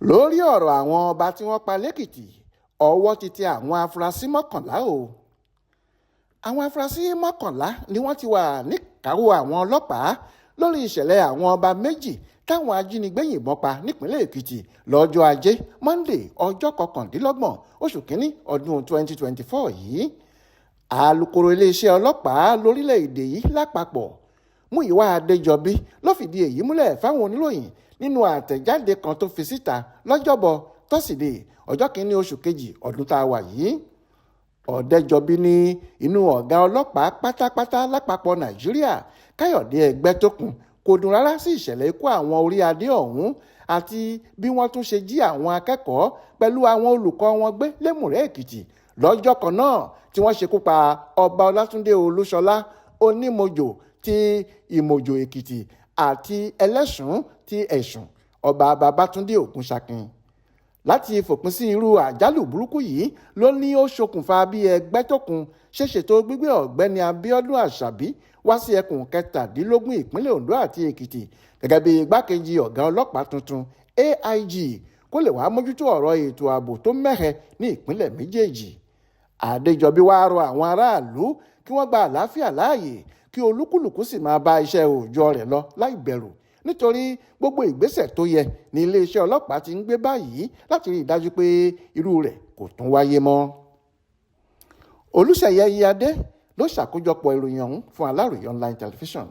lórí ọ̀rọ̀ àwọn ọba tí wọ́n pa lẹ́kìtì ọwọ́ ti tẹ àwọn afurasí mọ́kànlá o. àwọn afurasí mọ́kànlá ni wọ́n ti wà níkàáwọ́ àwọn ọlọ́pàá lórí ìṣẹ̀lẹ̀ àwọn ọba méjì táwọn ajínigbé yìnbọn pa nípínlẹ̀ èkìtì lọ́jọ́ ajé monday ọjọ́ 29 oṣù kínní ọdún 2024 yìí. alukoro iléeṣẹ́ ọlọ́pàá lórílẹ̀‐èdè yìí lápapọ̀ Múyìwá Adéjọbí ló fìdí èyí múlẹ̀ fáwọn oníròyìn nínú àtẹ̀jáde kan tó fi síta lọ́jọ́bọ̀ tọ́sídẹ̀ẹ́ ọjọ́ kìíní oṣù kejì ọdún tá a wà yìí. Ọ̀dẹ́jọbí ní inú ọ̀gá ọlọ́pàá pátápátá lápapọ̀ Nàìjíríà Káyọ̀dé Ẹgbẹ́tókun kò dùn rárá sí ìṣẹ̀lẹ̀ ikú àwọn orí adé ọ̀hún àti bí wọ́n tún ṣe jí àwọn akẹ́kọ̀ọ́ pẹ̀lú àwọn olùkọ́ wọn gbé lémùrè Èkìtì lọ́jọ́ kan náà tí wọ́n ṣekú pa ọba Ọlátúndé Olúṣọlá Onímojò ti Ìmojò Èkìtì àti Ẹlẹ́sùn ti Ẹ̀sùn ọba Babátúndé Ògúnṣakin. Láti fòpin sí irú àjálù burúkú yìí ló ní ó ṣokùnfà bí Ẹgbẹ́tókun ṣe ṣètò gbígbé ọ̀gbẹ́ni Abíọ́dún Àṣàbí wá sí ẹkùn 17 ìpínlẹ̀ Oǹdó àti Èkìtì gẹ́gẹ́ bí igbákejì ọ̀gá ọlọ́pàá tuntun AIG kó lè wàá mójútó ọ̀rọ̀ ètò ààbò tó mẹ́hẹ ní ìpínlẹ̀ méjèèjì. Adéjọbí wá rọ àwọn aráàlú kí wọ́n gba àlàáfíà láàyè kí olúkúlùkù sì máa bá iṣẹ́ òòjọ́ rẹ̀ lọ láì bẹ̀rù nítorí gbogbo ìgbésẹ̀ tó yẹ ní iléeṣẹ́ ọlọ́pàá ti ń gbé báyìí láti rí i dájú pé irú rẹ̀ kò tún wáyé mọ́. Olúṣèyẹ Iyíadé ló ṣàkójọpọ̀ ìròyìn ọ̀hún fún Aláròyé online television.